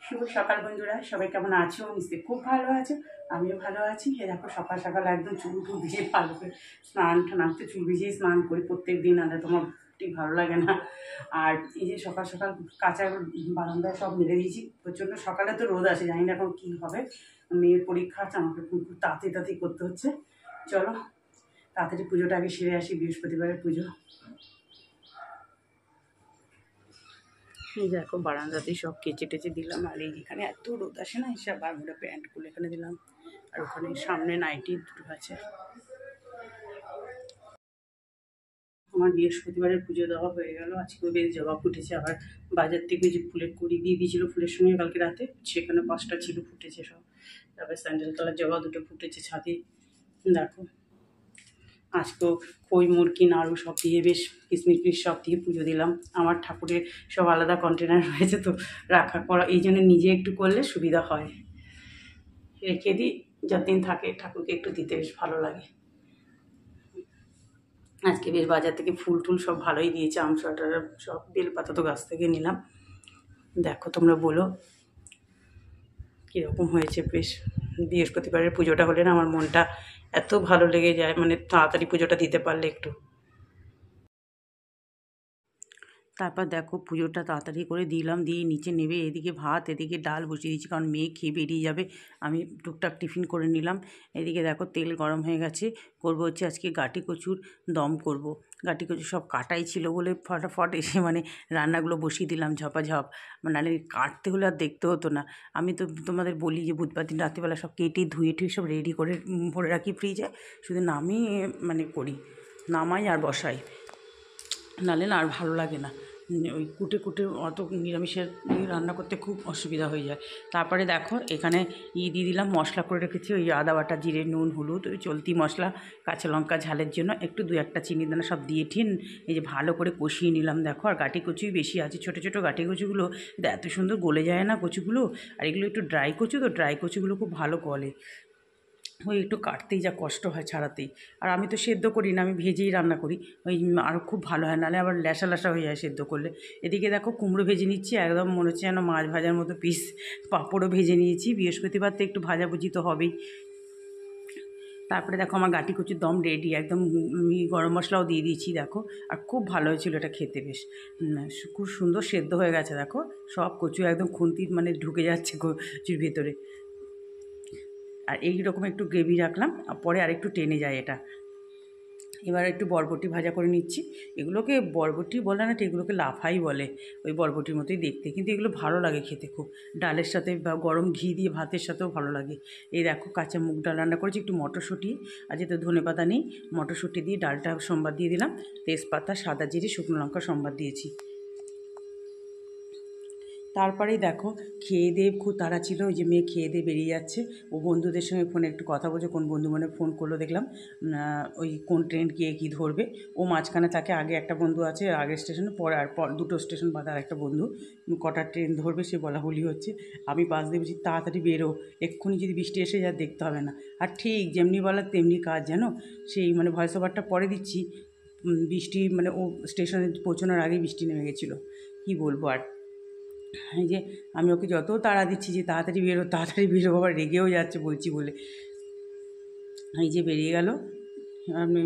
শুভ সকাল বন্ধুরা, সবাই কেমন আছো? নিশ্চয়ই খুব ভালো আছো, আমিও ভালো আছি। এ দেখো সকাল সকাল একদম চুল টুল ভিজিয়ে ভালো করে স্নান টান তো চুল ভিজিয়ে স্নান করি প্রত্যেক দিন, আলাদা তোমার ঠিক ভালো লাগে না। আর এই যে সকাল সকাল কাঁচা বারান্দায় সব মেলে দিয়েছি। প্রচণ্ড সকালে তো রোদ আসে, জানি না এখন কী হবে। মেয়ের পরীক্ষা আছে, আমাকে খুব তাড়াতাড়ি করতে হচ্ছে। চলো তাড়াতাড়ি পুজোটা আগে সেরে আসি, বৃহস্পতিবারের পুজো। এই দেখো বারান্দাতেই সব কেচে টেচে দিলাম। আর এই যেখানে এত রোদ আসে না, এসব বারমুডা প্যান্টগুলো এখানে দিলাম। আর ওখানে সামনে নাইটি দুটো আছে। আমার বৃহস্পতিবারের পুজো দেওয়া হয়ে গেল। আজকেও বেশ জবা ফুটেছে। আবার বাজার থেকে যে ফুলের কুড়ি দিয়ে দিয়েছিল ফুলের সঙ্গে কালকে রাতে, সেখানে 5টা ছিল, ফুটেছে সব। তারপরে স্যান্ডেল কালার জবা দুটো ফুটেছে ছাদে। দেখো আজকেও খই মুরগি নাড়ু সব দিয়ে বেশ কিশমিশ সব দিয়ে পুজো দিলাম। আমার ঠাকুরের সব আলাদা কন্টেনার রয়েছে তো রাখা করা, এই জন্য নিজে একটু করলে সুবিধা হয়। রেখে দিই, যতদিন থাকে ঠাকুরকে একটু দিতে বেশ ভালো লাগে। আজকে বেশ বাজার থেকে ফুল টুল সব ভালোই দিয়েছে, আমসটার সব বেলপাতা তো গাছ থেকে নিলাম। দেখো তোমরা বলো কীরকম হয়েছে। বেশ বৃহস্পতিবারের পুজোটা হলে না আমার মনটা এত ভালো লেগে যায়, মানে তাড়াতাড়ি পুজোটা দিতে পারলে একটু। তারপর দেখো পুজোটা তাড়াতাড়ি করে দিলাম, দিয়ে নিচে নেবে এদিকে ভাত এদিকে ডাল বসিয়ে দিয়েছি, কারণ মেয়ে খেয়ে বেরিয়ে যাবে। আমি টুকটাক টিফিন করে নিলাম। এদিকে দেখো তেল গরম হয়ে গেছে। করবো হচ্ছে আজকে গাটি কচুর দম করব। গাটি কচু সব কাটাই ছিল বলে ফটাফট এসে মানে রান্নাগুলো বসিয়ে দিলাম ঝপাঝপ। নাহলে কাটতে হলে আর দেখতে হতো না। আমি তো তোমাদের বলি যে বুধবার দিন রাত্রিবেলা সব কেটে ধুয়ে টুয়ে সব রেডি করে ভরে রাখি ফ্রিজে, শুধু নামিয়ে মানে করি, নামাই আর বসাই, নাহলে না আর ভালো লাগে না। ওই কুটে কুটে অত নিরামিষের রান্না করতে খুব অসুবিধা হয়ে যায়। তারপরে দেখো এখানে দিয়ে দিলাম, মশলা করে রেখেছি ওই আদা বাটা, জিরে, নুন, হলুদ, ওই চলতি মশলা, কাঁচা লঙ্কা ঝালের জন্য একটু 2-1টা চিনি দানা সব দিয়ে ঠিন এই যে ভালো করে কষিয়ে নিলাম। দেখো আর গাটি কচুই বেশি আছে, ছোটো ছোটো গাটি কচুগুলো এত সুন্দর গলে যায় না কচুগুলো। আর এগুলো একটু ড্রাই কচু তো, ড্রাই কচুগুলো খুব ভালো গলে। ওই একটু কাটতেই যা কষ্ট হয় ছাড়াতেই। আর আমি তো সেদ্ধ করি না, আমি ভেজেই রান্না করি, ওই আরও খুব ভালো হয়, নাহলে আবার ল্যাসা ল্যাসা হয়ে যায় সেদ্ধ করলে। এদিকে দেখো কুমড়ো ভেজে নিচ্ছি, একদম মনে হচ্ছে যেন মাছ ভাজার মতো পিস। পাঁপড়ও ভেজে নিয়েছি, বৃহস্পতিবার তো একটু ভাজাভুজি তো হবেই। তারপরে দেখো আমার গাটি কচুর দম রেডি, একদম গরম মশলাও দিয়ে দিয়েছি দেখো। আর খুব ভালো হয়েছিল এটা খেতে, বেশ খুব সুন্দর সেদ্ধ হয়ে গেছে। দেখো সব কচু একদম খুন্তির মানে ঢুকে যাচ্ছে কচুর ভেতরে। আর এইরকম একটু গ্রেভি রাখলাম, পরে আর একটু টেনে যায় এটা। এবার একটু বরবটি ভাজা করে নিচ্ছি। এগুলোকে বরবটি বলে না, এগুলোকে লাফাই বলে, ওই বরবটির মতোই দেখতে, কিন্তু এগুলো ভালো লাগে খেতে খুব, ডালের সাথে বা গরম ঘি দিয়ে ভাতের সাথেও ভালো লাগে। এই দেখো কাঁচা মুগ ডাল রান্না করেছি, একটু মটরশুঁটি, আর যেহেতু ধনেপাতা নেই মটরশুঁটি দিয়ে ডালটা সম্বাদ দিয়ে দিলাম, তেজপাতা, সাদা জিরে, শুকনো লঙ্কা সম্বাদ দিয়েছি। তারপরেই দেখো খেয়ে দিয়ে খুব তাড়া ছিল, ওই যে মেয়ে খেয়ে দিয়ে বেরিয়ে যাচ্ছে, ও বন্ধুদের সঙ্গে ফোনে একটু কথা বলছে, কোন বন্ধু মানে ফোন করলো দেখলাম, ওই কোন ট্রেন গিয়ে কী ধরবে। ও মাঝখানে থাকে, আগে একটা বন্ধু আছে আগের স্টেশনে, পরে আর 2টো স্টেশন বাদে আর একটা বন্ধু, কটার ট্রেন ধরবে সে বলাবলি হচ্ছে। আমি পাশ দিয়ে বলছি তাড়াতাড়ি বেরো, এক্ষুনি যদি বৃষ্টি এসে যায় দেখতে হবে না। আর ঠিক যেমনি বলার তেমনি কাজ, জানো সেই মানে ভয়েস ওভারটা পরে দিচ্ছি, বৃষ্টি মানে ও স্টেশনে পৌঁছানোর আগেই বৃষ্টি নেমে গেছিলো। কী বলবো আর। এই যে আমি ওকে যত তাড়া দিচ্ছি যে তাড়াতাড়ি বেরো তাড়াতাড়ি বেরো, আবার রেগেও যাচ্ছে বলছি বলে। এই যে বেরিয়ে গেল। আমি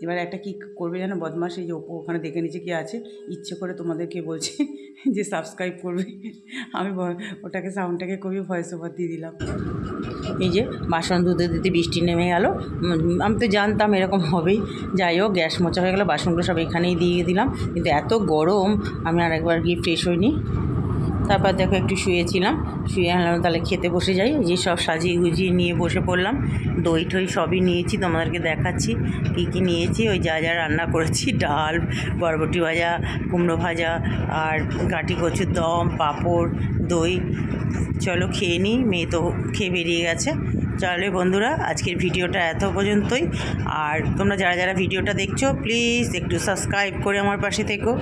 এবার একটা কী করবে যেন বদমাস, এই যে ওখানে দেখে নিচে কি আছে, ইচ্ছে করে তোমাদেরকে বলছে যে সাবস্ক্রাইব করবে। আমি ওটাকে সাউন্ডটাকে খুবই ভয়েস ওভার দিয়ে দিলাম। এই যে বাসন ধুতে ধুতে বৃষ্টি নেমে গেল, আমি তো জানতাম এরকম হবেই। যাই হোক গ্যাস মোচা হয়ে গেলো, বাসনগুলো সব এখানেই দিয়ে দিলাম, কিন্তু এত গরম আমি আর একবার গিয়ে ফ্রেশ হইনি। তারপর দেখো একটু শুয়েছিলাম, শুয়ে আনলাম তাহলে খেতে বসে যাই। যে সব সাজিয়ে গুজিয়ে নিয়ে বসে পড়লাম, দই ঠই সবই নিয়েছি, তোমাদেরকে দেখাচ্ছি কী কী নিয়েছি। ওই যা যা রান্না করেছি, ডাল, বরবটি ভাজা, কুমড়ো ভাজা, আর গাটি কচুর দম, পাঁপড়, দই। চলো খেয়ে নিই, মেয়ে তো খেয়ে বেরিয়ে গেছে। তাহলে বন্ধুরা আজকের ভিডিওটা এত পর্যন্তই। আর তোমরা যারা যারা ভিডিওটা দেখছো প্লিজ একটু সাবস্ক্রাইব করে আমার পাশে থেকো।